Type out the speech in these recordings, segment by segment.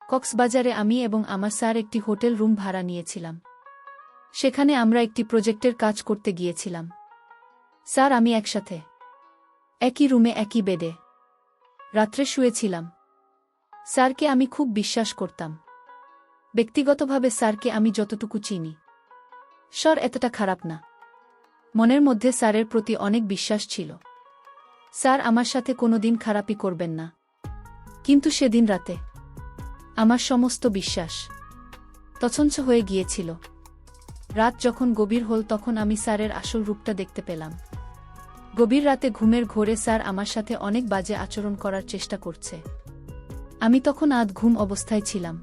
কক্সবাজারে আমি এবং আমার স্যার একটি হোটেল রুম ভাড়া নিয়েছিলাম। সেখানে আমরা একটি প্রজেক্টের কাজ করতে গিয়েছিলাম। স্যার আমি একসাথে একই রুমে একই বেডে রাত্রে শুয়েছিলাম। স্যারকে আমি খুব বিশ্বাস করতাম। ব্যক্তিগতভাবে স্যারকে আমি যতটুকু চিনি, স্যার এতটা খারাপ না। মনের মধ্যে স্যারের প্রতি অনেক বিশ্বাস ছিল। স্যার আমার সাথে কোনোদিন খারাপই করবেন না। কিন্তু সেদিন রাতে আমার সমস্ত বিশ্বাস তছনছ হয়ে গিয়েছিল। রাত যখন গভীর হল তখন আমি স্যারের আসল রূপটা দেখতে পেলাম। গভীর রাতে ঘুমের ঘোরে স্যার আমার সাথে অনেক বাজে আচরণ করার চেষ্টা করছে। আমি তখন আধ ঘুম অবস্থায় ছিলাম।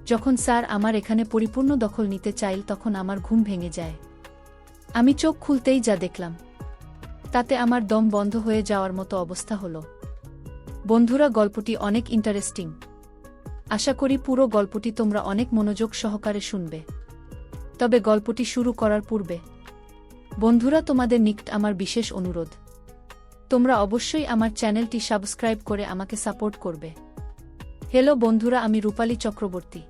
যখন স্যার আমার এখানে পরিপূর্ণ দখল নিতে চাইল তখন আমার ঘুম ভেঙে যায়। আমি চোখ খুলতেই যা দেখলাম তাতে আমার দম বন্ধ হয়ে যাওয়ার মতো অবস্থা হলো। বন্ধুরা, গল্পটি অনেক ইন্টারেস্টিং। আশা করি পুরো গল্পটি তোমরা অনেক মনোযোগ সহকারে শুনবে। তবে গল্পটি শুরু করার পূর্বে বন্ধুরা, তোমাদের নিকট আমার বিশেষ অনুরোধ, তোমরা অবশ্যই আমার চ্যানেলটি সাবস্ক্রাইব করে আমাকে সাপোর্ট করবে। হ্যালো বন্ধুরা, আমি রূপালী চক্রবর্তী।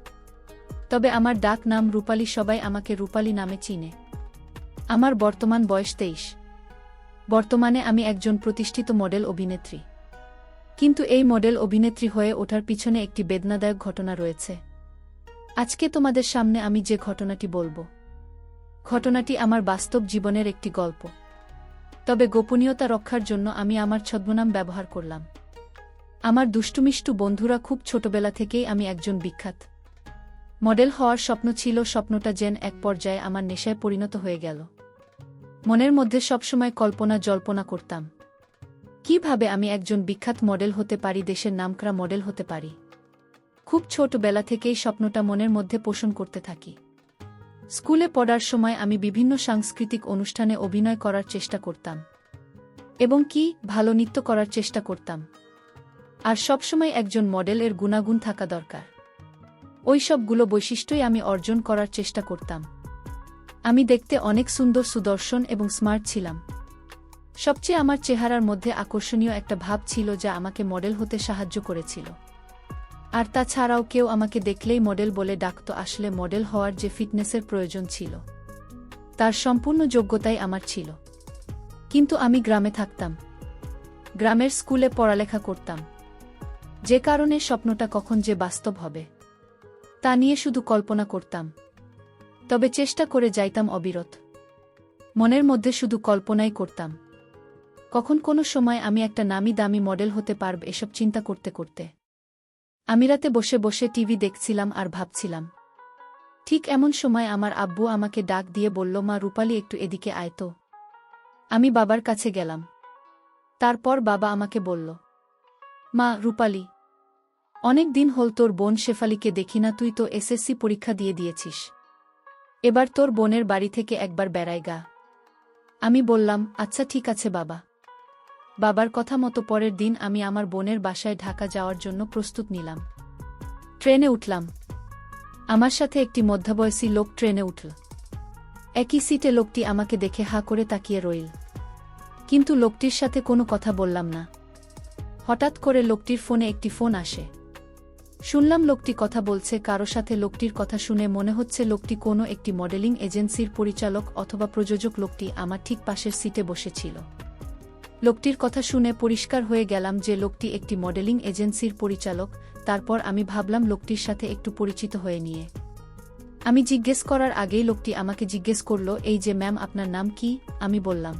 তবে আমার ডাক নাম রূপালী, সবাই আমাকে রূপালী নামে চিনে। আমার বর্তমান বয়স 23। বর্তমানে আমি একজন প্রতিষ্ঠিত মডেল অভিনেত্রী। কিন্তু এই মডেল অভিনেত্রী হয়ে ওঠার পিছনে একটি বেদনাদায়ক ঘটনা রয়েছে। আজকে তোমাদের সামনে আমি যে ঘটনাটি বলবো, ঘটনাটি আমার বাস্তব জীবনের একটি গল্প। তবে গোপনীয়তা রক্ষার জন্য আমি আমার ছদ্মনাম ব্যবহার করলাম। আমার দুষ্টুমিষ্টু বন্ধুরা, খুব ছোটবেলা থেকেই আমি একজন বিখ্যাত মডেল হওয়ার স্বপ্ন ছিল। স্বপ্নটা যেন এক পর্যায়ে আমার নেশায় পরিণত হয়ে গেল। মনের মধ্যে সবসময় কল্পনা জল্পনা করতাম, কিভাবে আমি একজন বিখ্যাত মডেল হতে পারি, দেশের নামকরা মডেল হতে পারি। খুব ছোটবেলা থেকেই স্বপ্নটা মনের মধ্যে পোষণ করতে থাকি। স্কুলে পড়ার সময় আমি বিভিন্ন সাংস্কৃতিক অনুষ্ঠানে অভিনয় করার চেষ্টা করতাম এবং ভালো নৃত্য করার চেষ্টা করতাম। আর সবসময় একজন মডেলের গুণাগুণ থাকা দরকার, ওই সবগুলো বৈশিষ্ট্যই আমি অর্জন করার চেষ্টা করতাম। আমি দেখতে অনেক সুন্দর, সুদর্শন এবং স্মার্ট ছিলাম। সবচেয়ে আমার চেহারার মধ্যে আকর্ষণীয় একটা ভাব ছিল যা আমাকে মডেল হতে সাহায্য করেছিল। আর তাছাড়াও কেউ আমাকে দেখলেই মডেল বলে ডাকত। আসলে মডেল হওয়ার যে ফিটনেসের প্রয়োজন ছিল তার সম্পূর্ণ যোগ্যতাই আমার ছিল। কিন্তু আমি গ্রামে থাকতাম, গ্রামের স্কুলে পড়ালেখা করতাম, যে কারণে স্বপ্নটা কখন যে বাস্তব হবে তা নিয়ে শুধু কল্পনা করতাম। তবে চেষ্টা করে যাইতাম অবিরত। মনের মধ্যে শুধু কল্পনাই করতাম কখন কোনো সময় আমি একটা নামি দামি মডেল হতে পারব। এসব চিন্তা করতে করতে আমি রাতে বসে বসে টিভি দেখছিলাম আর ভাবছিলাম। ঠিক এমন সময় আমার আব্বু আমাকে ডাক দিয়ে বলল, মা রূপালী, একটু এদিকে আয় তো। আমি বাবার কাছে গেলাম। তারপর বাবা আমাকে বলল, মা রূপালী, অনেক দিন হল তোর বোন শেফালিকে দেখি না। তুই তো এসএসসি পরীক্ষা দিয়ে দিয়েছিস, এবার তোর বোনের বাড়ি থেকে একবার বেড়াই গা। আমি বললাম, আচ্ছা ঠিক আছে বাবা। বাবার কথা মতো পরের দিন আমি আমার বোনের বাসায় ঢাকা যাওয়ার জন্য প্রস্তুত নিলাম। ট্রেনে উঠলাম। আমার সাথে একটি মধ্যবয়সী লোক ট্রেনে উঠল। একই সিটে লোকটি আমাকে দেখে হা করে তাকিয়ে রইল, কিন্তু লোকটির সাথে কোনো কথা বললাম না। হঠাৎ করে লোকটির ফোনে একটি ফোন আসে। শুনলাম লোকটি কথা বলছে কারো সাথে। লোকটির কথা শুনে মনে হচ্ছে লোকটি কোনো একটি মডেলিং এজেন্সির পরিচালক অথবা প্রযোজক। লোকটি আমার ঠিক পাশের সিটে বসেছিল। লোকটির কথা শুনে পরিষ্কার হয়ে গেলাম যে লোকটি একটি মডেলিং এজেন্সির পরিচালক। তারপর আমি ভাবলাম লোকটির সাথে একটু পরিচিত হয়ে নিয়ে। আমি জিজ্ঞেস করার আগেই লোকটি আমাকে জিজ্ঞেস করল, এই যে ম্যাম, আপনার নাম কি? আমি বললাম,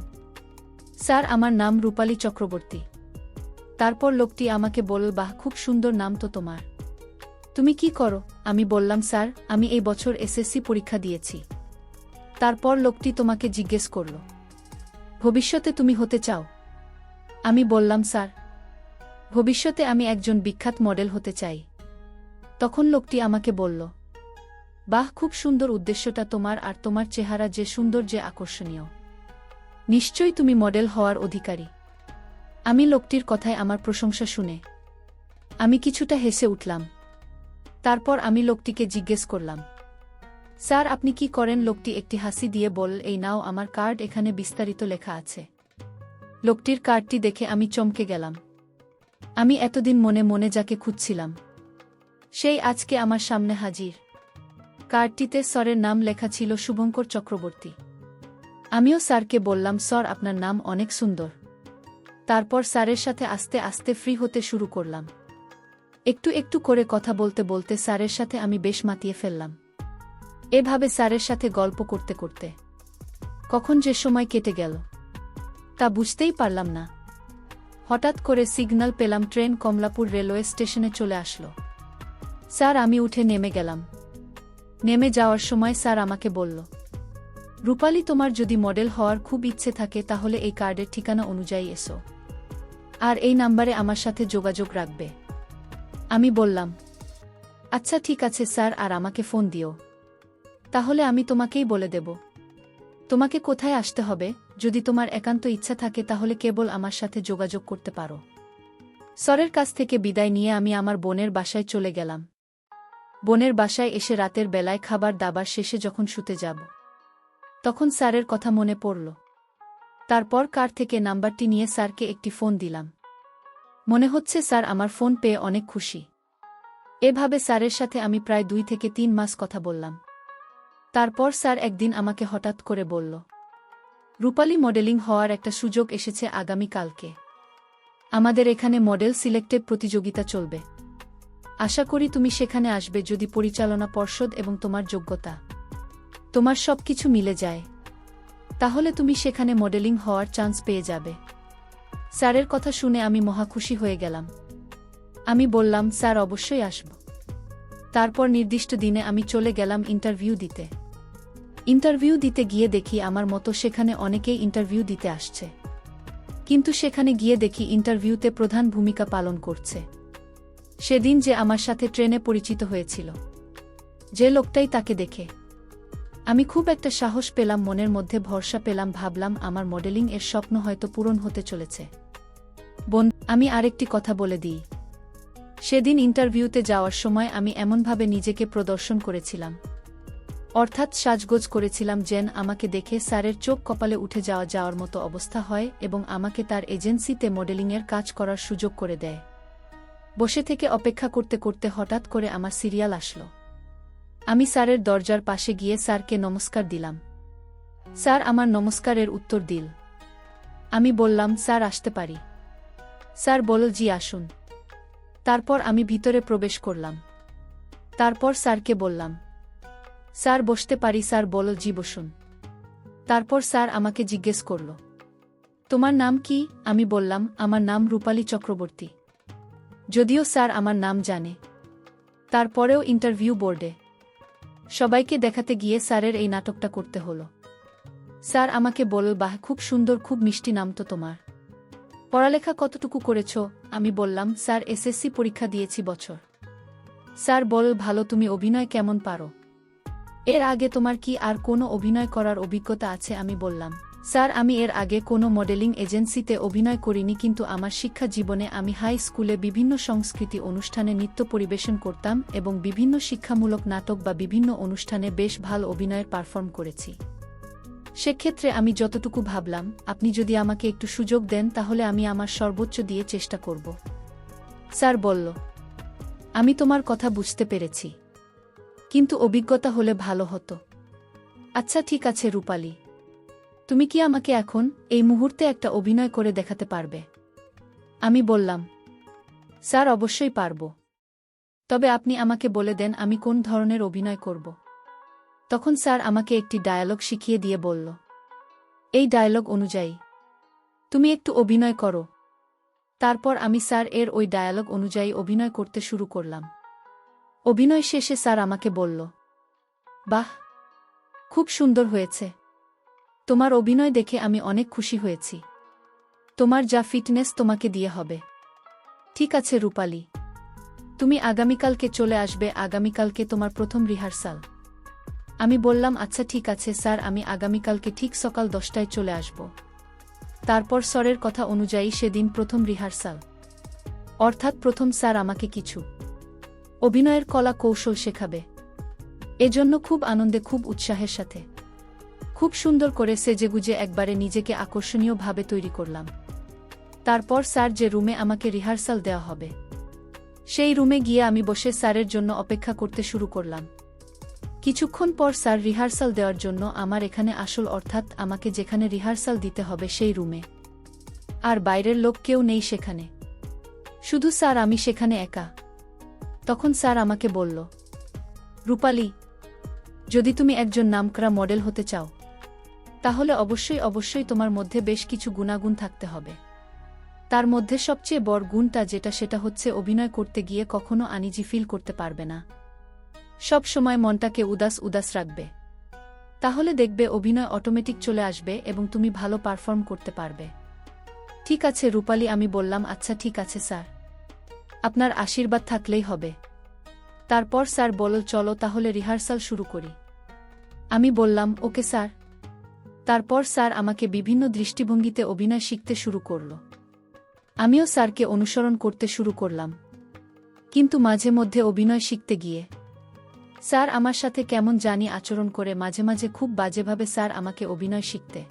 স্যার আমার নাম রূপালী চক্রবর্তী। তারপর লোকটি আমাকে বলল, বাহ, খুব সুন্দর নাম তো তোমার। তুমি কি করো? আমি বললাম, স্যার আমি এই বছর এসএসসি পরীক্ষা দিয়েছি। তারপর লোকটি তোমাকে জিজ্ঞেস করল, ভবিষ্যতে তুমি হতে চাও? আমি বললাম, স্যার ভবিষ্যতে আমি একজন বিখ্যাত মডেল হতে চাই। তখন লোকটি আমাকে বলল, বাহ, খুব সুন্দর উদ্দেশ্যটা তোমার, আর তোমার চেহারা যে সুন্দর, যে আকর্ষণীয়, নিশ্চয়ই তুমি মডেল হওয়ার অধিকারী। আমি লোকটির কথায় আমার প্রশংসা শুনে আমি কিছুটা হেসে উঠলাম। তারপর আমি লোকটিকে জিজ্ঞেস করলাম, স্যার আপনি কি করেন? লোকটি একটি হাসি দিয়ে বলল, এই নাও আমার কার্ড, এখানে বিস্তারিত লেখা আছে। লোকটির কার্ডটি দেখে আমি চমকে গেলাম। আমি এতদিন মনে মনে যাকে খুঁজছিলাম সেই আজকে আমার সামনে হাজির। কার্ডটিতে স্যারের নাম লেখা ছিল শুভঙ্কর চক্রবর্তী। আমিও স্যারকে বললাম, স্যার আপনার নাম অনেক সুন্দর। তারপর স্যারের সাথে আস্তে আস্তে ফ্রি হতে শুরু করলাম। একটু একটু করে কথা বলতে বলতে স্যারের সাথে আমি বেশ মাতিয়ে ফেললাম। এভাবে স্যারের সাথে গল্প করতে করতে কখন যে সময় কেটে গেল তা বুঝতেই পারলাম না। হঠাৎ করে সিগন্যাল পেলাম, ট্রেন কমলাপুর রেলওয়ে স্টেশনে চলে আসলো। স্যার আমি উঠে নেমে গেলাম। নেমে যাওয়ার সময় স্যার আমাকে বলল, রূপালী তোমার যদি মডেল হওয়ার খুব ইচ্ছে থাকে তাহলে এই কার্ডের ঠিকানা অনুযায়ী এসো, আর এই নাম্বারে আমার সাথে যোগাযোগ রাখবে। আমি বললাম, আচ্ছা ঠিক আছে স্যার, আর আমাকে ফোন দিও। তাহলে আমি তোমাকেই বলে দেব তোমাকে কোথায় আসতে হবে। যদি তোমার একান্ত ইচ্ছা থাকে তাহলে কেবল আমার সাথে যোগাযোগ করতে পারো। স্যারের কাছ থেকে বিদায় নিয়ে আমি আমার বোনের বাসায় চলে গেলাম। বোনের বাসায় এসে রাতের বেলায় খাবার দাবার শেষে যখন শুতে যাব তখন স্যারের কথা মনে পড়ল। তারপর কার থেকে নাম্বারটি নিয়ে স্যারকে একটি ফোন দিলাম। মনে হচ্ছে স্যার আমার ফোন পেয়ে অনেক খুশি। এভাবে স্যারের সাথে আমি প্রায় 2 থেকে 3 মাস কথা বললাম। তারপর স্যার একদিন আমাকে হঠাৎ করে বলল, রূপালী মডেলিং হওয়ার একটা সুযোগ এসেছে আগামীকালকে। আমাদের এখানে মডেল সিলেক্টেড প্রতিযোগিতা চলবে। আশা করি তুমি সেখানে আসবে যদি পরিচালনা পর্ষদ এবং তোমার যোগ্যতা, তোমার সবকিছু মিলে যায়। তাহলে তুমি সেখানে মডেলিং হওয়ার চান্স পেয়ে যাবে। স্যারের কথা শুনে আমি মহা খুশি হয়ে গেলাম। আমি বললাম, স্যার অবশ্যই আসব। তারপর নির্দিষ্ট দিনে আমি চলে গেলাম ইন্টারভিউ দিতে। ইন্টারভিউ দিতে গিয়ে দেখি আমার মতো সেখানে অনেকেই ইন্টারভিউ দিতে আসছে। কিন্তু সেখানে গিয়ে দেখি ইন্টারভিউতে প্রধান ভূমিকা পালন করছে সেদিন যে আমার সাথে ট্রেনে পরিচিত হয়েছিল, যে লোকটাই, তাকে দেখে আমি খুব একটা সাহস পেলাম, মনের মধ্যে ভরসা পেলাম। ভাবলাম আমার মডেলিং এর স্বপ্ন হয়তো পূরণ হতে চলেছে। বোন, আমি আরেকটি কথা বলে দিই। সেদিন ইন্টারভিউতে যাওয়ার সময় আমি এমনভাবে নিজেকে প্রদর্শন করেছিলাম, অর্থাৎ সাজগোজ করেছিলাম যেন আমাকে দেখে স্যারের চোখ কপালে উঠে যাওয়ার মতো অবস্থা হয় এবং আমাকে তার এজেন্সিতে মডেলিংয়ের কাজ করার সুযোগ করে দেয়। বসে থেকে অপেক্ষা করতে করতে হঠাৎ করে আমার সিরিয়াল আসলো। আমি স্যারের দরজার পাশে গিয়ে স্যারকে নমস্কার দিলাম। স্যার আমার নমস্কারের উত্তর দিল। আমি বললাম, স্যার আসতে পারি? স্যার বলল, জি আসুন। তারপর আমি ভিতরে প্রবেশ করলাম। তারপর স্যারকে বললাম, স্যার বসতে পারি? স্যার বলল, জি বসুন। তারপর স্যার আমাকে জিজ্ঞেস করল, তোমার নাম কি? আমি বললাম, আমার নাম রূপালী চক্রবর্তী। যদিও স্যার আমার নাম জানে, তারপরেও ইন্টারভিউ বোর্ডে সবাইকে দেখাতে গিয়ে স্যারের এই নাটকটা করতে হলো। স্যার আমাকে বলল, বাহ, খুব সুন্দর, খুব মিষ্টি নাম তো তোমার। পড়ালেখা কতটুকু করেছ? আমি বললাম, স্যার এসএসসি পরীক্ষা দিয়েছি বছর। স্যার বলল, ভালো, তুমি অভিনয় কেমন পারো? এর আগে তোমার কি আর কোনো অভিনয় করার অভিজ্ঞতা আছে? আমি বললাম, স্যার আমি এর আগে কোনো মডেলিং এজেন্সিতে অভিনয় করিনি, কিন্তু আমার শিক্ষা জীবনে আমি হাই স্কুলে বিভিন্ন সংস্কৃতি অনুষ্ঠানে নৃত্য পরিবেশন করতাম এবং বিভিন্ন শিক্ষামূলক নাটক বা বিভিন্ন অনুষ্ঠানে বেশ ভালো অভিনয়ের পারফর্ম করেছি। সেক্ষেত্রে আমি যতটুকু ভাবলাম, আপনি যদি আমাকে একটু সুযোগ দেন তাহলে আমি আমার সর্বোচ্চ দিয়ে চেষ্টা করব। স্যার বলল, আমি তোমার কথা বুঝতে পেরেছি, কিন্তু অভিজ্ঞতা হলে ভালো হতো। আচ্ছা ঠিক আছে রূপালী, তুমি কি আমাকে এখন এই মুহূর্তে একটা অভিনয় করে দেখাতে পারবে? আমি বললাম, স্যার অবশ্যই পারব, তবে আপনি আমাকে বলে দেন আমি কোন ধরনের অভিনয় করব। তখন স্যার আমাকে একটি ডায়ালগ শিখিয়ে দিয়ে বলল, এই ডায়ালগ অনুযায়ী তুমি একটু অভিনয় করো। তারপর আমি স্যার এর ওই ডায়ালগ অনুযায়ী অভিনয় করতে শুরু করলাম। অভিনয় শেষে স্যার আমাকে বলল, বাহ, খুব সুন্দর হয়েছে। তোমার অভিনয় দেখে আমি অনেক খুশি হয়েছি। তোমার যা ফিটনেস তোমাকে দিয়ে হবে। ঠিক আছে রূপালী, তুমি আগামীকালকে চলে আসবে। আগামীকালকে তোমার প্রথম রিহার্সাল। আমি বললাম, আচ্ছা ঠিক আছে স্যার, আমি আগামীকালকে ঠিক সকাল 10টায় চলে আসব। তারপর স্যারের কথা অনুযায়ী সেদিন প্রথম রিহার্সাল, অর্থাৎ প্রথম স্যার আমাকে কিছু অভিনয়ের কলা কৌশল শেখাবে। এজন্য খুব আনন্দে, খুব উৎসাহের সাথে খুব সুন্দর করে সেজেগুজে একবারে নিজেকে আকর্ষণীয়ভাবে তৈরি করলাম। তারপর স্যার যে রুমে আমাকে রিহার্সাল দেওয়া হবে সেই রুমে গিয়ে আমি বসে স্যারের জন্য অপেক্ষা করতে শুরু করলাম। কিছুক্ষণ পর স্যার রিহার্সাল দেওয়ার জন্য আমার এখানে আসল অর্থাৎ আমাকে যেখানে রিহার্সাল দিতে হবে সেই রুমে। আর বাইরের লোক কেউ নেই সেখানে, শুধু স্যার আমি সেখানে একা। তখন স্যার আমাকে বলল, রূপালী, যদি তুমি একজন নামকরা মডেল হতে চাও তাহলে অবশ্যই তোমার মধ্যে বেশ কিছু গুণাগুণ থাকতে হবে। তার মধ্যে সবচেয়ে বড় গুণটা সেটা হচ্ছে অভিনয় করতে গিয়ে কখনো আনইজি ফিল করতে পারবে না, সব সময় মনটাকে উদাস উদাস রাখবে। তাহলে দেখবে অভিনয় অটোমেটিক চলে আসবে এবং তুমি ভালো পারফর্ম করতে পারবে। ঠিক আছে রূপালী, আমি বললাম আচ্ছা ঠিক আছে স্যার, আপনার আশীর্বাদ থাকলেই হবে। তারপর স্যার বলল চলো তাহলে রিহার্সাল শুরু করি। আমি বললাম ওকে স্যার। তারপর স্যার আমাকে বিভিন্ন দৃষ্টিভঙ্গিতে অভিনয় শিখতে শুরু করল। আমিও স্যারকে অনুসরণ করতে শুরু করলাম। কিন্তু মাঝে মধ্যে অভিনয় শিখতে গিয়ে স্যার আমার সাথে কেমন জানি আচরণ করে, মাঝে মাঝে খুব বাজেভাবে স্যার আমাকে অভিনয় শিখতে।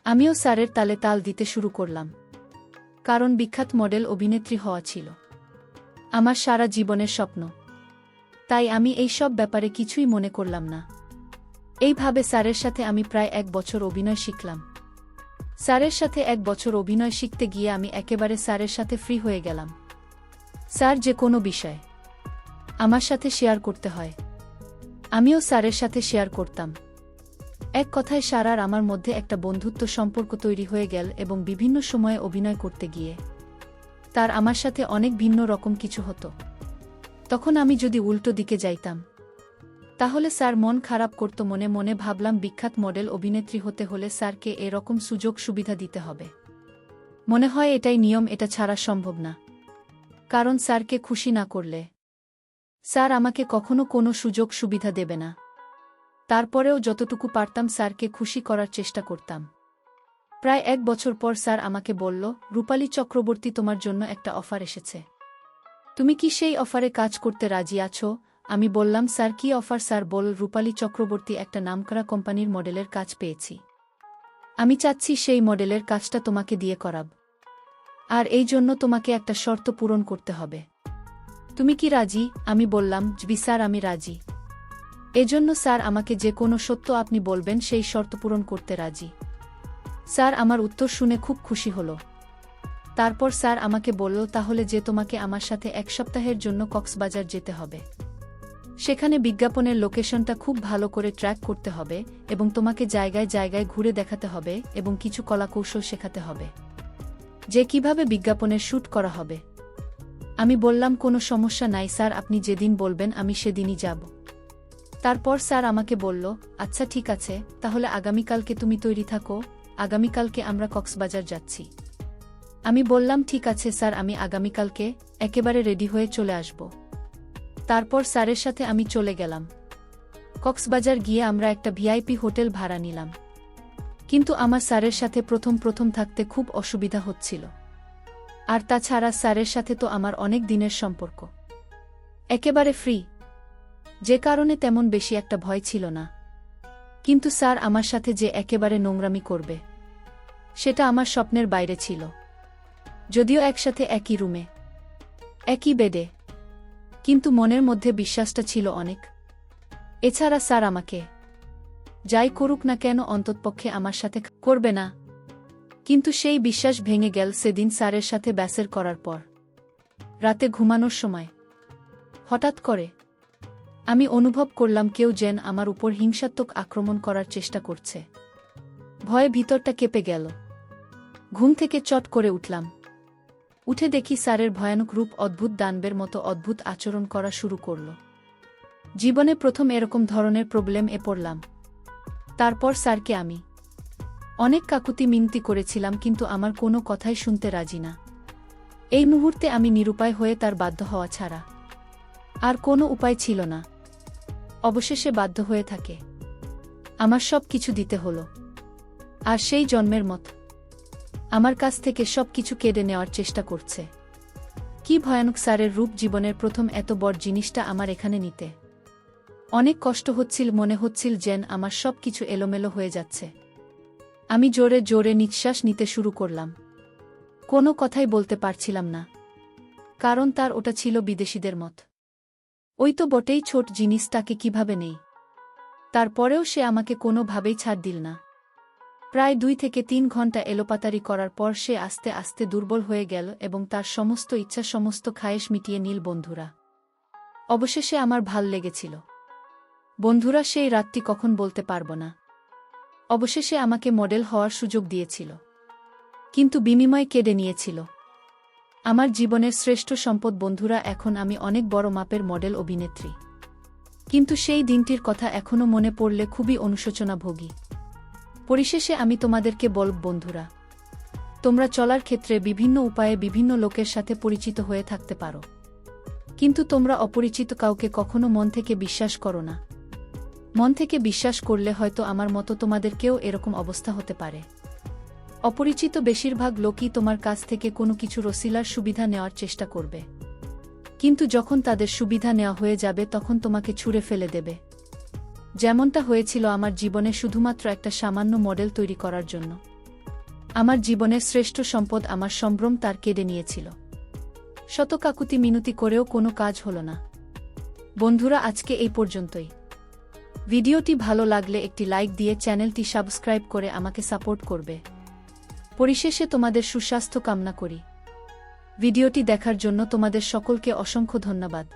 আমিও স্যারের তালে তাল দিতে শুরু করলাম, কারণ বিখ্যাত মডেল অভিনেত্রী হওয়া ছিল আমার সারা জীবনের স্বপ্ন। তাই আমি এই সব ব্যাপারে কিছুই মনে করলাম না। এইভাবে স্যারের সাথে আমি প্রায় 1 বছর অভিনয় শিখলাম। স্যারের সাথে 1 বছর অভিনয় শিখতে গিয়ে আমি একেবারে স্যারের সাথে ফ্রি হয়ে গেলাম। স্যার যে কোনো বিষয় আমার সাথে শেয়ার করতে হয়, আমিও স্যারের সাথে শেয়ার করতাম। এক কথায় স্যার আর আমার মধ্যে একটা বন্ধুত্ব সম্পর্ক তৈরি হয়ে গেল এবং বিভিন্ন সময়ে অভিনয় করতে গিয়ে তার আমার সাথে অনেক ভিন্ন রকম কিছু হতো। তখন আমি যদি উল্টো দিকে যাইতাম তাহলে স্যার মন খারাপ করত। মনে মনে ভাবলাম বিখ্যাত মডেল অভিনেত্রী হতে হলে স্যারকে এরকম সুযোগ সুবিধা দিতে হবে। মনে হয় এটাই নিয়ম, এটা ছাড়া সম্ভব না, কারণ স্যারকে খুশি না করলে স্যার আমাকে কখনো কোনো সুযোগ সুবিধা দেবে না। তারপরেও যতটুকু পারতাম স্যারকে খুশি করার চেষ্টা করতাম। প্রায় 1 বছর পর স্যার আমাকে বলল, রূপালী চক্রবর্তী, তোমার জন্য একটা অফার এসেছে, তুমি কি সেই অফারে কাজ করতে রাজি আছো? আমি বললাম স্যার কি অফার? স্যার বলল, রূপালী চক্রবর্তী, একটা নামকরা কোম্পানির মডেলের কাজ পেয়েছি। আমি চাচ্ছি সেই মডেলের কাজটা তোমাকে দিয়ে করাব, আর এই জন্য তোমাকে একটা শর্ত পূরণ করতে হবে। তুমি কি রাজি? আমি বললাম জি স্যার, আমি রাজি। এজন্য স্যার আমাকে যে কোনো সত্য আপনি বলবেন সেই শর্ত পূরণ করতে রাজি। স্যার আমার উত্তর শুনে খুব খুশি হল। তারপর স্যার আমাকে বলল, তাহলে যে তোমাকে আমার সাথে 1 সপ্তাহের জন্য কক্সবাজার যেতে হবে। সেখানে বিজ্ঞাপনের লোকেশনটা খুব ভালো করে ট্র্যাক করতে হবে এবং তোমাকে জায়গায় জায়গায় ঘুরে দেখাতে হবে এবং কিছু কলাকৌশল শেখাতে হবে যে কিভাবে বিজ্ঞাপনের শ্যুট করা হবে। আমি বললাম কোনো সমস্যা নাই স্যার, আপনি যেদিন বলবেন আমি সেদিনই যাব। তারপর স্যার আমাকে বলল, আচ্ছা ঠিক আছে, তাহলে আগামীকালকে তুমি তৈরি থাকো, আগামীকালকে আমরা কক্সবাজার যাচ্ছি। আমি বললাম ঠিক আছে স্যার, আমি আগামীকালকে একেবারে রেডি হয়ে চলে আসব। তারপর স্যারের সাথে আমি চলে গেলাম কক্সবাজার। গিয়ে আমরা একটা ভিআইপি হোটেল ভাড়া নিলাম। কিন্তু আমার স্যারের সাথে প্রথম থাকতে খুব অসুবিধা হচ্ছিল। আর তাছাড়া স্যারের সাথে তো আমার অনেক দিনের সম্পর্ক, একেবারে ফ্রি, যে কারণে তেমন বেশি একটা ভয় ছিল না। কিন্তু স্যার আমার সাথে যে একেবারে নোংরামি করবে সেটা আমার স্বপ্নের বাইরে ছিল। যদিও একসাথে একই রুমে, একই বেডে, কিন্তু মনের মধ্যে বিশ্বাসটা ছিল অনেক। এছাড়া স্যার আমাকে যাই করুক না কেন অন্ততপক্ষে আমার সাথে করবে না। কিন্তু সেই বিশ্বাস ভেঙে গেল সেদিন স্যারের সাথে ব্যাসের করার পর। রাতে ঘুমানোর সময় হঠাৎ করে আমি অনুভব করলাম কেউ যেন আমার উপর হিংসাত্মক আক্রমণ করার চেষ্টা করছে। ভয়ে ভিতরটা কেঁপে গেল। ঘুম থেকে চট করে উঠলাম। উঠে দেখি স্যারের ভয়ানক রূপ অদ্ভুত দানবের মতো অদ্ভুত আচরণ করা শুরু করল। জীবনে প্রথম এরকম ধরনের প্রবলেমে পড়লাম। তারপর স্যারকে আমি অনেক কাকুতি মিনতি করেছিলাম, কিন্তু আমার কোনো কথাই শুনতে রাজি না। এই মুহূর্তে আমি নিরুপায় হয়ে তার বাধ্য হওয়া ছাড়া আর কোনো উপায় ছিল না। অবশেষে বাধ্য হয়ে থাকে আমার সব কিছু দিতে হলো। আর সেই জন্মের মতো আমার কাছ থেকে সব কিছু কেড়ে নেওয়ার চেষ্টা করছে। কি ভয়ানক স্যারের রূপ! জীবনের প্রথম এত বড় জিনিসটা আমার এখানে নিতে অনেক কষ্ট হচ্ছিল। মনে হচ্ছিল যেন আমার সব কিছু এলোমেলো হয়ে যাচ্ছে। আমি জোরে জোরে নিঃশ্বাস নিতে শুরু করলাম। কোনো কথাই বলতে পারছিলাম না। কারণ তার ওটা ছিল বিদেশিদের মত। ওই তো বটেই, ছোট জিনিস, তাকে কিভাবে নেই? তারপরেও সে আমাকে কোনোভাবেই ছাড় দিল না। প্রায় 2 থেকে 3 ঘন্টা এলোপাতাড়ি করার পর সে আস্তে আস্তে দুর্বল হয়ে গেল এবং তার সমস্ত ইচ্ছা, সমস্ত খায়েশ মিটিয়ে নিল। বন্ধুরা, অবশেষে আমার ভাল লেগেছিল। বন্ধুরা, সেই রাতটি কখন বলতে পারব না। অবশেষে আমাকে মডেল হওয়ার সুযোগ দিয়েছিল, কিন্তু বিনিময়ে কেড়ে নিয়েছিল আমার জীবনের শ্রেষ্ঠ সম্পদ। বন্ধুরা, এখন আমি অনেক বড় মাপের মডেল অভিনেত্রী, কিন্তু সেই দিনটির কথা এখনও মনে পড়লে খুবই অনুশোচনা ভোগী। পরিশেষে আমি তোমাদেরকে বলব বন্ধুরা, তোমরা চলার ক্ষেত্রে বিভিন্ন উপায়ে বিভিন্ন লোকের সাথে পরিচিত হয়ে থাকতে পারো, কিন্তু তোমরা অপরিচিত কাউকে কখনো মন থেকে বিশ্বাস করো না। মন থেকে বিশ্বাস করলে হয়তো আমার মতো তোমাদেরকেও এরকম অবস্থা হতে পারে। অপরিচিত বেশিরভাগ লোকই তোমার কাছ থেকে কোনো কিছু রসিলার সুবিধা নেওয়ার চেষ্টা করবে, কিন্তু যখন তাদের সুবিধা নেওয়া হয়ে যাবে তখন তোমাকে ছুঁড়ে ফেলে দেবে। যেমনটা হয়েছিল আমার জীবনে শুধুমাত্র একটা সামান্য মডেল তৈরি করার জন্য। আমার জীবনের শ্রেষ্ঠ সম্পদ, আমার সম্ভ্রম, তার কেড়ে নিয়েছিল। শত কাকুতি মিনতি করেও কোনো কাজ হলো না। বন্ধুরা, আজকে এই পর্যন্তই। ভিডিওটি ভালো লাগলে একটি লাইক দিয়ে চ্যানেলটি সাবস্ক্রাইব করে আমাকে সাপোর্ট করবে। পরিশেষে তোমাদের সুস্বাস্থ্য কামনা করি। ভিডিওটি দেখার জন্য তোমাদের সকলকে অসংখ্য ধন্যবাদ।